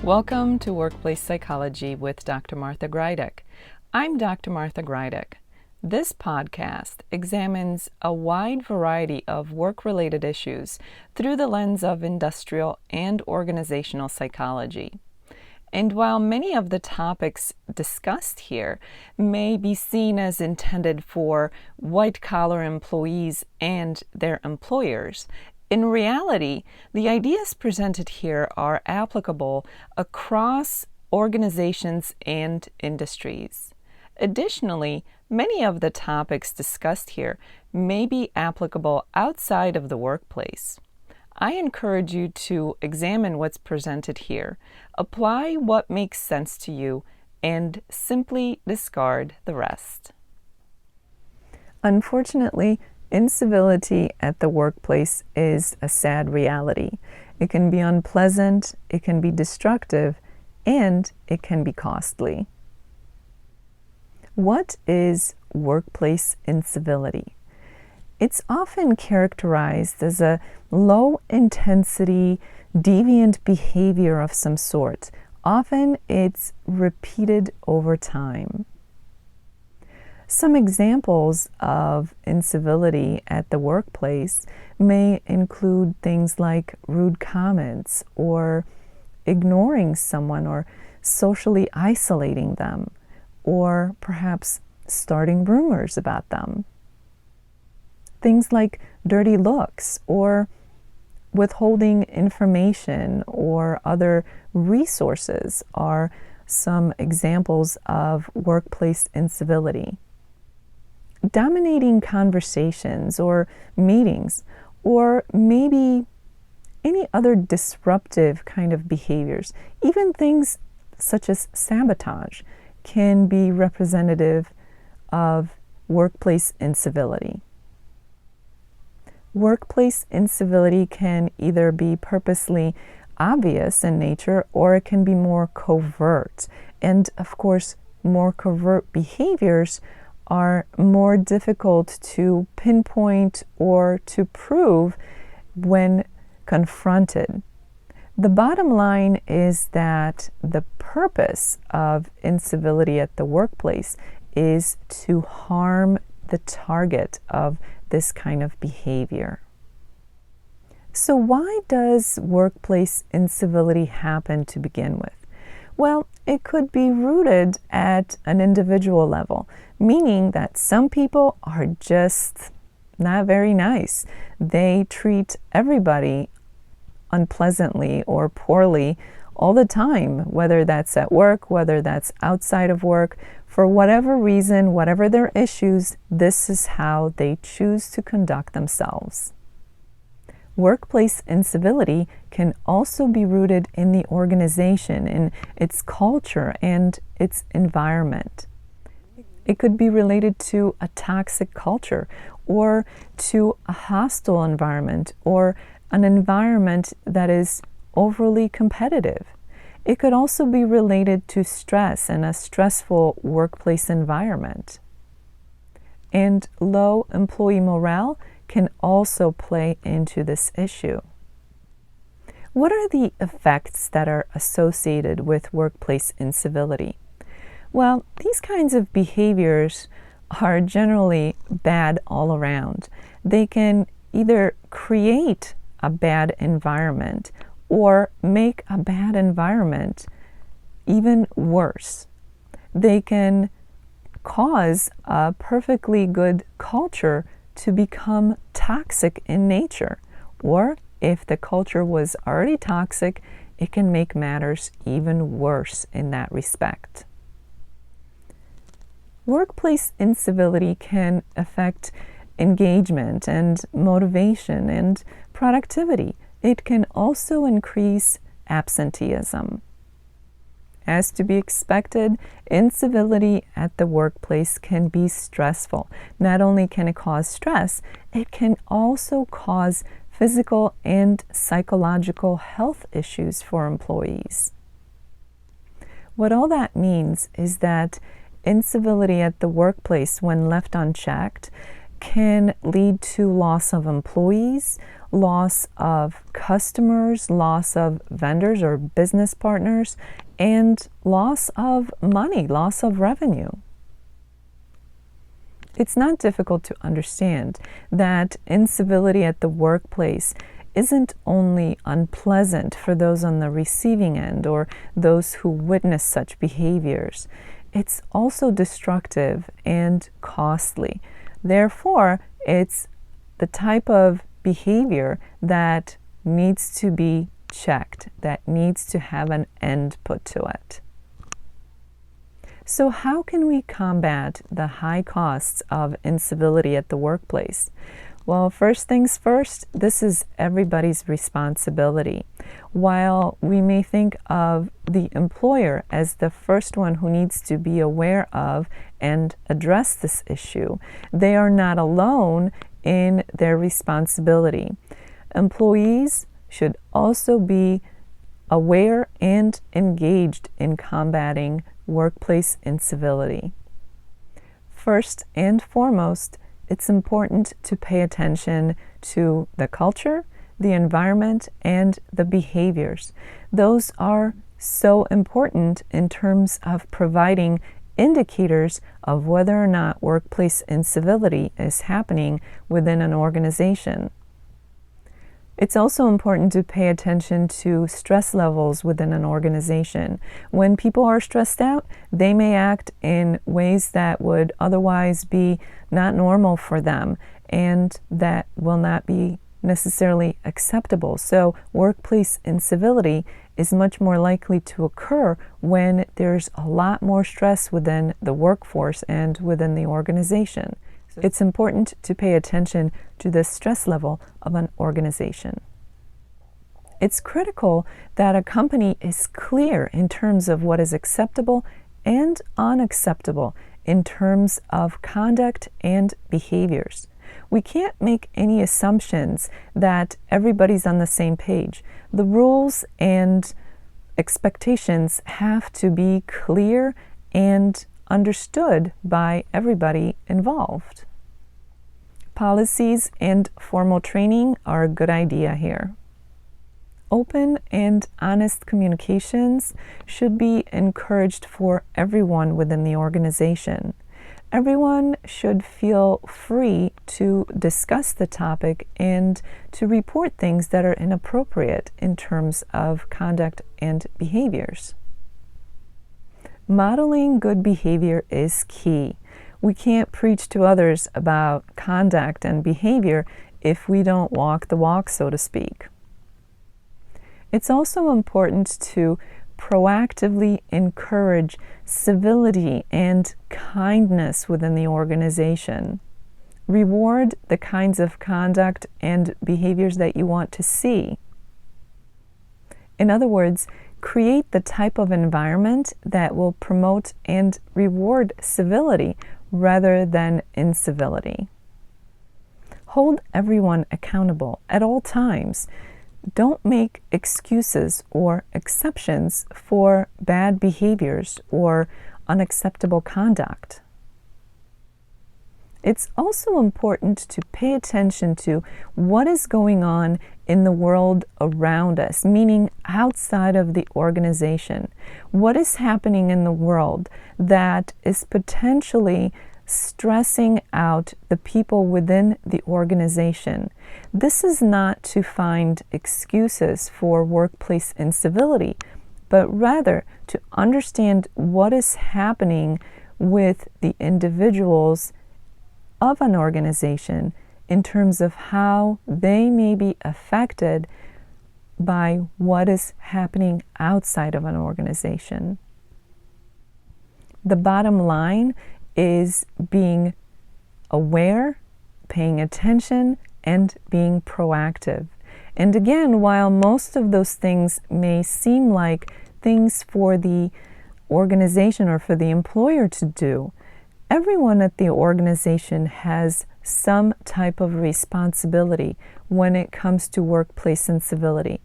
Welcome to Workplace Psychology with Dr. Martha Greidick. I'm Dr. Martha Greidick. This podcast examines a wide variety of work-related issues through the lens of industrial and organizational psychology. And while many of the topics discussed here may be seen as intended for white-collar employees and their employers, in reality, the ideas presented here are applicable across organizations and industries. Additionally, many of the topics discussed here may be applicable outside of the workplace. I encourage you to examine what's presented here, apply what makes sense to you, and simply discard the rest. Unfortunately, incivility at the workplace is a sad reality. It can be unpleasant, it can be destructive, and it can be costly. What is workplace incivility? It's often characterized as a low-intensity, deviant behavior of some sort. Often it's repeated over time. Some examples of incivility at the workplace may include things like rude comments or ignoring someone or socially isolating them, or perhaps starting rumors about them. Things like dirty looks or withholding information or other resources are some examples of workplace incivility. Dominating conversations or meetings, or maybe any other disruptive kind of behaviors, even things such as sabotage, can be representative of workplace incivility. Workplace incivility can either be purposely obvious in nature, or it can be more covert. And of course, more covert behaviors are more difficult to pinpoint or to prove when confronted. The bottom line is that the purpose of incivility at the workplace is to harm the target of this kind of behavior. So why does workplace incivility happen to begin with? Well, it could be rooted at an individual level, meaning that some people are just not very nice. They treat everybody unpleasantly or poorly all the time, whether that's at work, whether that's outside of work. For whatever reason, whatever their issues, this is how they choose to conduct themselves. Workplace incivility can also be rooted in the organization, in its culture and its environment. It could be related to a toxic culture, or to a hostile environment, or an environment that is overly competitive. It could also be related to stress and a stressful workplace environment. And low employee morale can also play into this issue. What are the effects that are associated with workplace incivility? Well, these kinds of behaviors are generally bad all around. They can either create a bad environment or make a bad environment even worse. They can cause a perfectly good culture to become toxic in nature, or if the culture was already toxic, it can make matters even worse in that respect. Workplace incivility can affect engagement and motivation and productivity. It can also increase absenteeism. As to be expected, incivility at the workplace can be stressful. Not only can it cause stress, it can also cause physical and psychological health issues for employees. What all that means is that incivility at the workplace, when left unchecked, can lead to loss of employees, loss of customers, loss of vendors or business partners, and loss of money, loss of revenue. It's not difficult to understand that incivility at the workplace isn't only unpleasant for those on the receiving end or those who witness such behaviors. It's also destructive and costly. Therefore, it's the type of behavior that needs to be checked, that needs to have an end put to it. So how can we combat the high costs of incivility at the workplace? Well, first things first, this is everybody's responsibility. While we may think of the employer as the first one who needs to be aware of and address this issue, they are not alone in their responsibility. Employees should also be aware and engaged in combating workplace incivility. First and foremost, it's important to pay attention to the culture, the environment, and the behaviors. Those are so important in terms of providing indicators of whether or not workplace incivility is happening within an organization. It's also important to pay attention to stress levels within an organization. When people are stressed out, they may act in ways that would otherwise be not normal for them, and that will not be necessarily acceptable. So workplace incivility is much more likely to occur when there's a lot more stress within the workforce and within the organization. It's important to pay attention to the stress level of an organization. It's critical that a company is clear in terms of what is acceptable and unacceptable in terms of conduct and behaviors. We can't make any assumptions that everybody's on the same page. The rules and expectations have to be clear and understood by everybody involved. Policies and formal training are a good idea here. Open and honest communications should be encouraged for everyone within the organization. Everyone should feel free to discuss the topic and to report things that are inappropriate in terms of conduct and behaviors. Modeling good behavior is key. We can't preach to others about conduct and behavior if we don't walk the walk, so to speak. It's also important to proactively encourage civility and kindness within the organization. Reward the kinds of conduct and behaviors that you want to see. In other words, create the type of environment that will promote and reward civility rather than incivility. Hold everyone accountable at all times. Don't make excuses or exceptions for bad behaviors or unacceptable conduct. It's also important to pay attention to what is going on in the world around us, meaning outside of the organization. What is happening in the world that is potentially stressing out the people within the organization? This is not to find excuses for workplace incivility, but rather to understand what is happening with the individuals of an organization in terms of how they may be affected by what is happening outside of an organization. The bottom line is being aware, paying attention, and being proactive. And again, while most of those things may seem like things for the organization or for the employer to do, everyone at the organization has some type of responsibility when it comes to workplace incivility.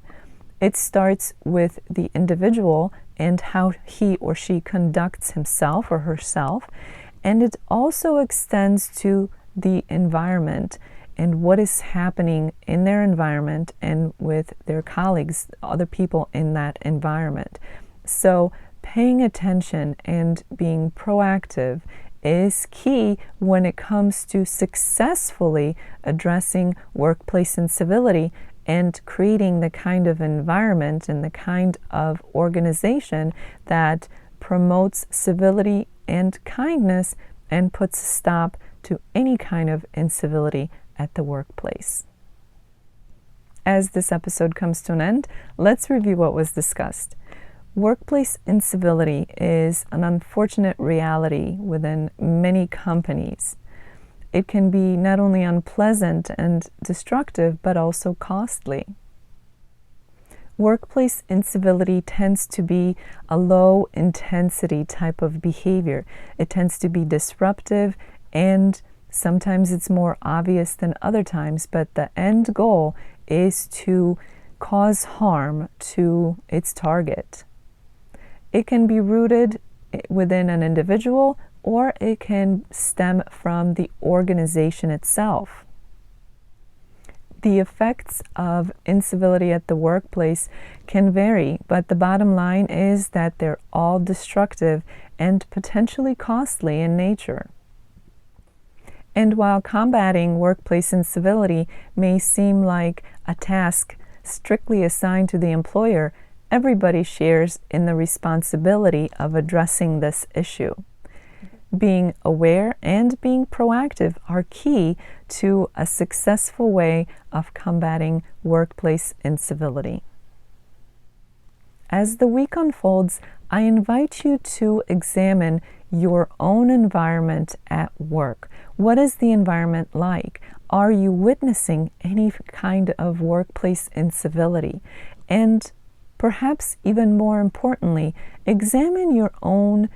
It starts with the individual and how he or she conducts himself or herself, and it also extends to the environment and what is happening in their environment and with their colleagues, other people in that environment. So paying attention and being proactive is key when it comes to successfully addressing workplace incivility and creating the kind of environment and the kind of organization that promotes civility and kindness and puts a stop to any kind of incivility at the workplace. As this episode comes to an end, let's review what was discussed. Workplace incivility is an unfortunate reality within many companies. It can be not only unpleasant and destructive, but also costly. Workplace incivility tends to be a low-intensity type of behavior. It tends to be disruptive, and sometimes it's more obvious than other times, but the end goal is to cause harm to its target. It can be rooted within an individual, or it can stem from the organization itself. The effects of incivility at the workplace can vary, but the bottom line is that they're all destructive and potentially costly in nature. And while combating workplace incivility may seem like a task strictly assigned to the employer, everybody shares in the responsibility of addressing this issue. Being aware and being proactive are key to a successful way of combating workplace incivility. As the week unfolds, I invite you to examine your own environment at work. What is the environment like? Are you witnessing any kind of workplace incivility? And perhaps even more importantly, examine your own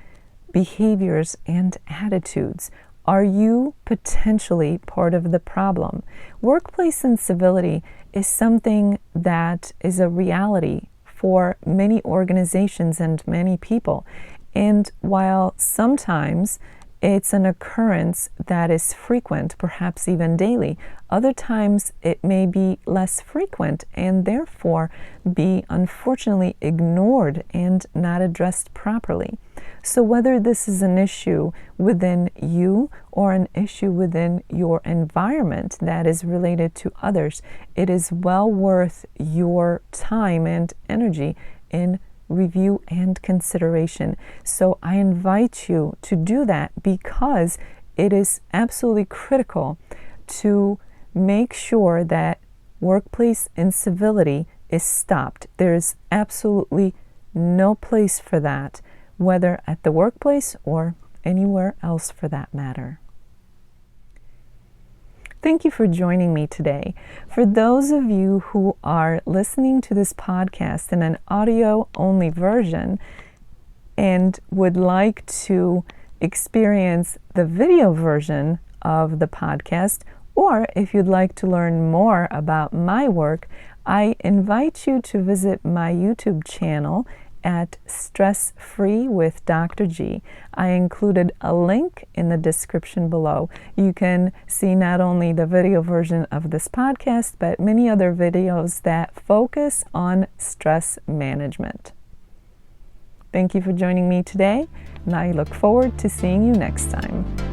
behaviors and attitudes. Are you potentially part of the problem? Workplace incivility is something that is a reality for many organizations and many people. And while sometimes it's an occurrence that is frequent, perhaps even daily, other times it may be less frequent and therefore be unfortunately ignored and not addressed properly. So whether this is an issue within you or an issue within your environment that is related to others, it is well worth your time and energy in review and consideration. So I invite you to do that because it is absolutely critical to make sure that workplace incivility is stopped. There is absolutely no place for that, whether at the workplace or anywhere else for that matter. Thank you for joining me today. For those of you who are listening to this podcast in an audio-only version and would like to experience the video version of the podcast, or if you'd like to learn more about my work, I invite you to visit my YouTube channel at Stress Free with Dr. G. I included a link in the description below. You can see not only the video version of this podcast, but many other videos that focus on stress management. Thank you for joining me today, and I look forward to seeing you next time.